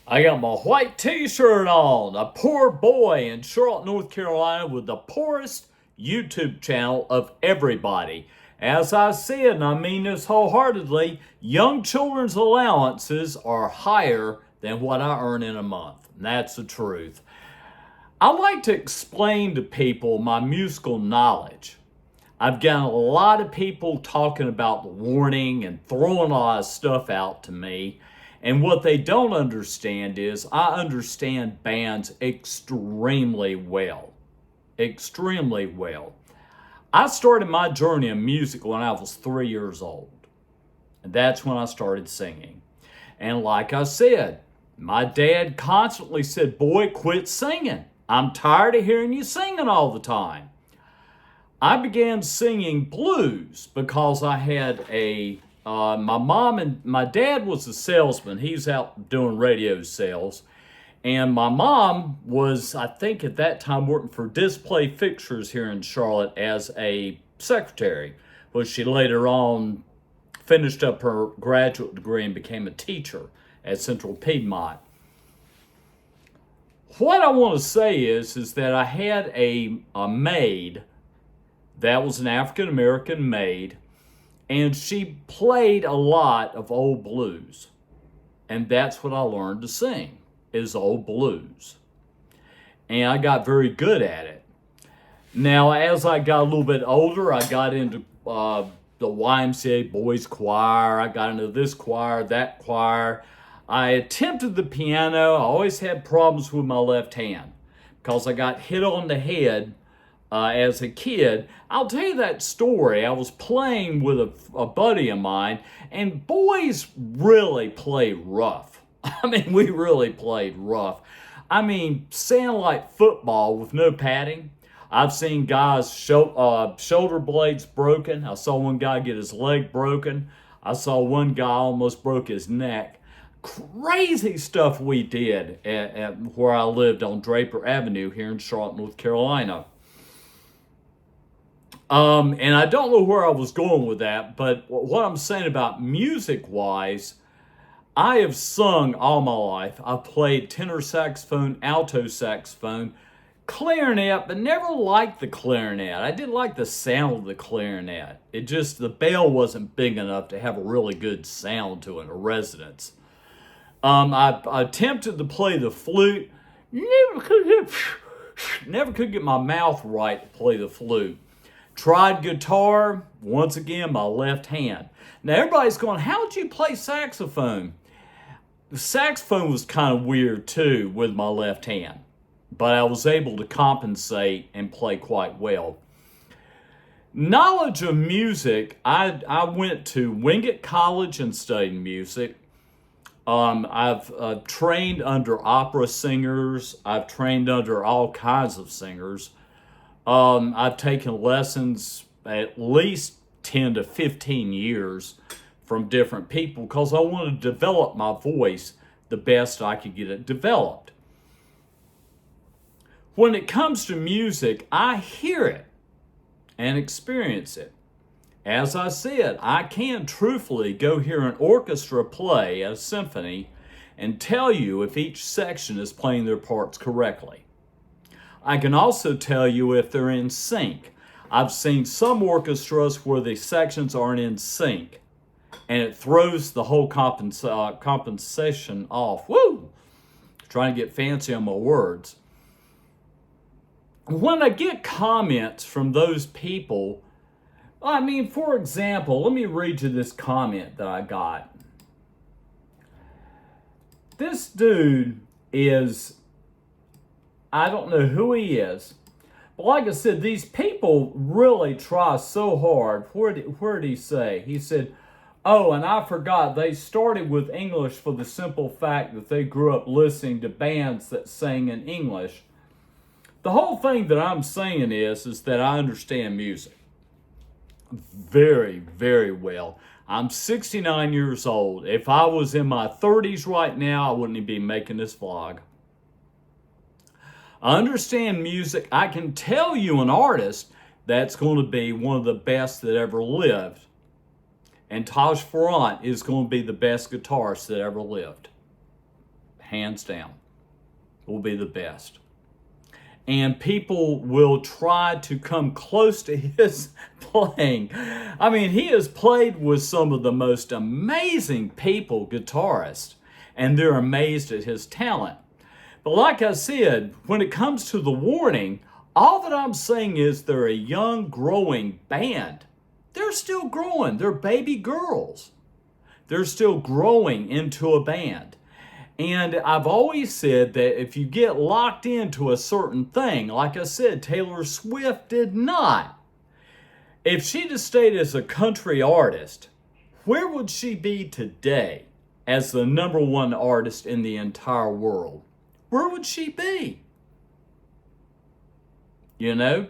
I got my white t-shirt on, a poor boy in Charlotte, North Carolina with the poorest YouTube channel of everybody. As I said, and I mean this wholeheartedly, young children's allowances are higher than what I earn in a month. And that's the truth. I like to explain to people my musical knowledge. I've gotten a lot of people talking about the warning and throwing a lot of stuff out to me. And what they don't understand is I understand bands extremely well. Extremely well. I started my journey in music when I was 3 years old. And that's when I started singing. And like I said, my dad constantly said, "Boy, quit singing. I'm tired of hearing you singing all the time." I began singing blues because I had my mom and my dad was a salesman. He's out doing radio sales. And my mom was, I think at that time, working for Display Fixtures here in Charlotte as a secretary. Well, she later on finished up her graduate degree and became a teacher at Central Piedmont. What I want to say is that I had a maid that was an African American maid, and she played a lot of old blues. And that's what I learned to sing, is old blues. And I got very good at it. Now, as I got a little bit older, I got into the YMCA boys choir. I got into this choir, that choir. I attempted the piano. I always had problems with my left hand because I got hit on the head as a kid. I'll tell you that story. I was playing with a buddy of mine, and boys really play rough. I mean, we really played rough. I mean, sound like football with no padding. I've seen guys shoulder blades broken. I saw one guy get his leg broken. I saw one guy almost broke his neck. Crazy stuff we did at where I lived on Draper Avenue here in Charlotte, North Carolina. And I don't know where I was going with that, but what I'm saying about music-wise, I have sung all my life. I've played tenor saxophone, alto saxophone, clarinet, but never liked the clarinet. I didn't like the sound of the clarinet. The bell wasn't big enough to have a really good sound to it, a resonance. I attempted to play the flute, never could get my mouth right to play the flute. Tried guitar, once again, my left hand. Now, everybody's going, how'd you play saxophone? The saxophone was kind of weird, too, with my left hand. But I was able to compensate and play quite well. Knowledge of music, I went to Wingate College and studied music. I've trained under opera singers. I've trained under all kinds of singers. I've taken lessons at least 10 to 15 years from different people because I want to develop my voice the best I could get it developed. When it comes to music, I hear it and experience it. As I said, I can truthfully go hear an orchestra play a symphony and tell you if each section is playing their parts correctly. I can also tell you if they're in sync. I've seen some orchestras where the sections aren't in sync, and it throws the whole compensation off. Woo! Trying to get fancy on my words. When I get comments from those people, I mean, for example, let me read you this comment that I got. This dude is, I don't know who he is, but like I said, these people really try so hard. Where did he say? He said, "Oh, and I forgot, they started with English for the simple fact that they grew up listening to bands that sang in English." The whole thing that I'm saying is that I understand music very, very well. I'm 69 years old. If I was in my 30s right now, I wouldn't even be making this vlog. I understand music. I can tell you an artist that's going to be one of the best that ever lived. And Taj Farrant is going to be the best guitarist that ever lived. hands down, will be the best. And people will try to come close to his playing. I mean, he has played with some of the most amazing people, guitarists, and they're amazed at his talent. But like I said, when it comes to The Warning, all that I'm saying is they're a young, growing band. They're still growing. They're baby girls. They're still growing into a band. And I've always said that if you get locked into a certain thing, like I said, Taylor Swift did not. If she just stayed as a country artist, where would she be today as the number one artist in the entire world? Where would she be? You know?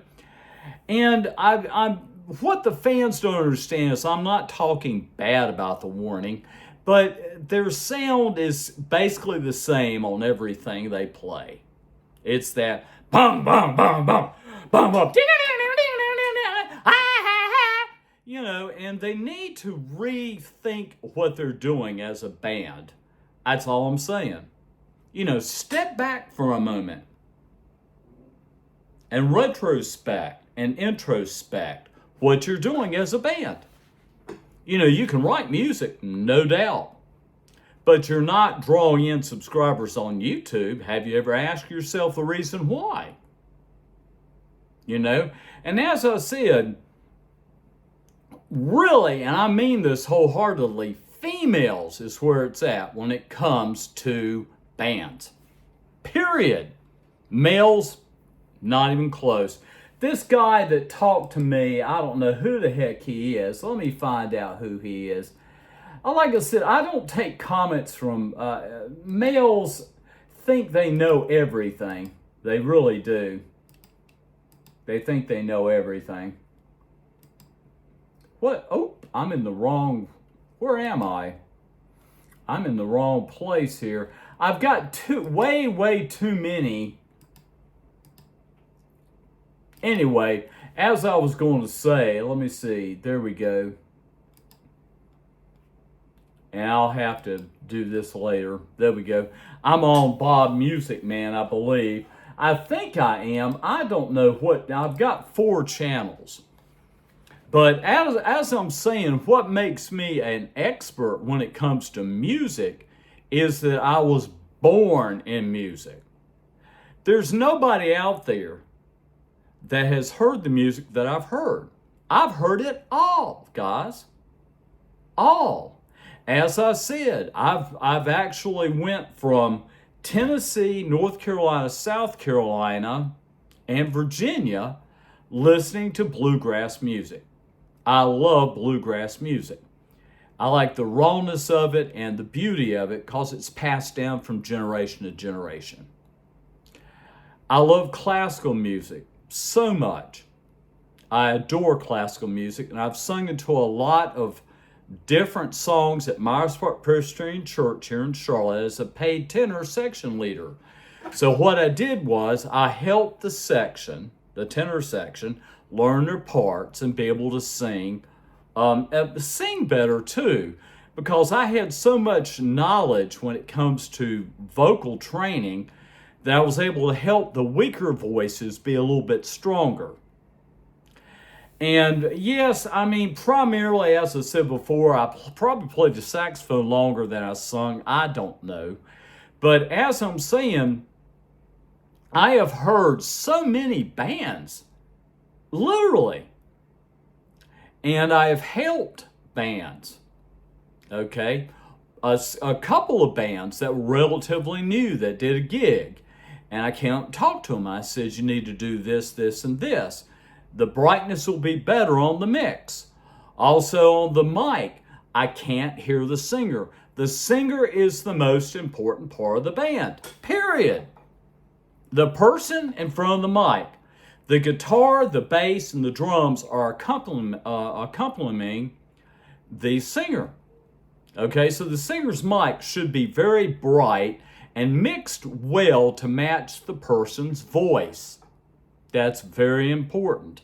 And I'm what the fans don't understand is I'm not talking bad about The Warning, but their sound is basically the same on everything they play. It's that bum, bum, bum, bum, bum, bum, you know, and they need to rethink what they're doing as a band. That's all I'm saying. You know, step back for a moment and retrospect and introspect what you're doing as a band. You know, you can write music, no doubt, but you're not drawing in subscribers on YouTube. Have you ever asked yourself the reason why? You know, and as I said, really, and I mean this wholeheartedly, females is where it's at when it comes to bands. Period. Males, not even close. This guy that talked to me, I don't know who the heck he is. Let me find out who he is. Like I said, I don't take comments from males. Think they know everything. They really do. They think they know everything. What? Oh, I'm in the wrong. Where am I? I'm in the wrong place here. I've got way too many. Anyway, as I was going to say, let me see. There we go. And I'll have to do this later. There we go. I'm on Bob Music, man, I believe. I think I am. I don't know what. Now, I've got 4 channels. But as I'm saying, what makes me an expert when it comes to music is that I was born in music. There's nobody out there that has heard the music that I've heard. I've heard it all, guys. All. As I said, I've actually went from Tennessee, North Carolina, South Carolina, and Virginia listening to bluegrass music. I love bluegrass music. I like the rawness of it and the beauty of it because it's passed down from generation to generation. I love classical music so much. I adore classical music, and I've sung into a lot of different songs at Myers Park Presbyterian Church here in Charlotte as a paid tenor section leader. So what I did was I helped the section, the tenor section, learn their parts and be able to sing better too, because I had so much knowledge when it comes to vocal training that I was able to help the weaker voices be a little bit stronger. And yes, I mean, primarily, as I said before, I probably played the saxophone longer than I sung. I don't know. But as I'm saying, I have heard so many bands, literally. And I have helped bands, okay? A couple of bands that were relatively new that did a gig. And I can't talk to them. I said, you need to do this, this, and this. The brightness will be better on the mix. Also on the mic, I can't hear the singer. The singer is the most important part of the band, period. The person in front of the mic. The guitar, the bass, and the drums are accompanying the singer. Okay, so the singer's mic should be very bright and mixed well to match the person's voice. That's very important.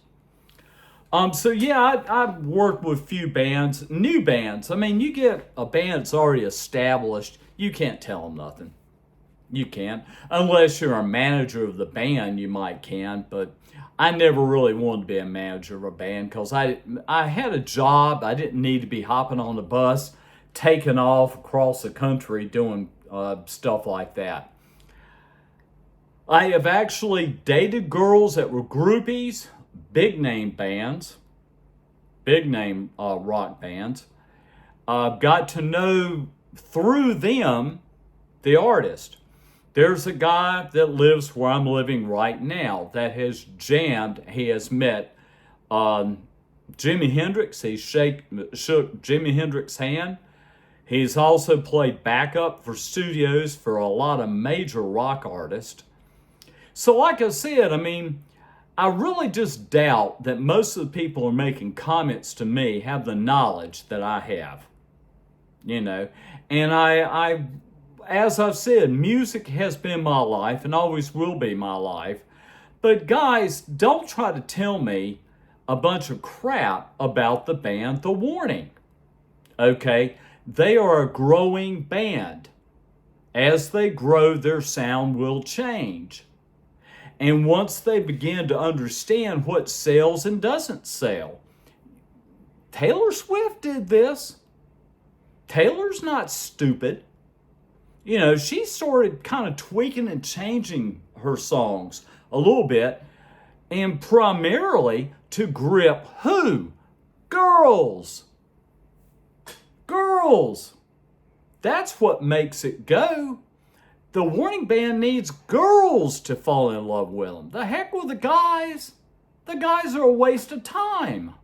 So yeah, I've worked with a few bands, new bands. I mean, you get a band that's already established, you can't tell them nothing. You can't. Unless you're a manager of the band, you might can, but I never really wanted to be a manager of a band because I had a job. I didn't need to be hopping on the bus, taking off across the country doing stuff like that. I have actually dated girls that were groupies, big name bands, big name rock bands. Got to know through them the artist. There's a guy that lives where I'm living right now that has jammed. He has met Jimi Hendrix. He shook Jimi Hendrix's hand. He's also played backup for studios for a lot of major rock artists. So like I said, I mean, I really just doubt that most of the people who are making comments to me have the knowledge that I have. You know, and I as I've said, music has been my life and always will be my life. But guys, don't try to tell me a bunch of crap about the band The Warning. Okay? They are a growing band. As they grow, their sound will change. And once they begin to understand what sells and doesn't sell, Taylor Swift did this. Taylor's not stupid. You know, she started kind of tweaking and changing her songs a little bit, and primarily to grip who? Girls. Girls. That's what makes it go. The Warning Band needs girls to fall in love with them. The heck with the guys. The guys are a waste of time.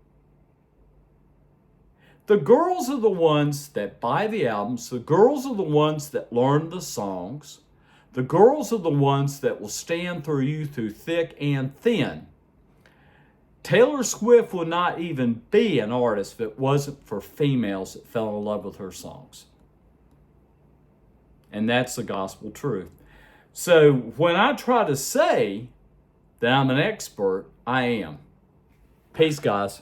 The girls are the ones that buy the albums. The girls are the ones that learn the songs. The girls are the ones that will stand through you through thick and thin. Taylor Swift would not even be an artist if it wasn't for females that fell in love with her songs. And that's the gospel truth. So when I try to say that I'm an expert, I am. Peace, guys.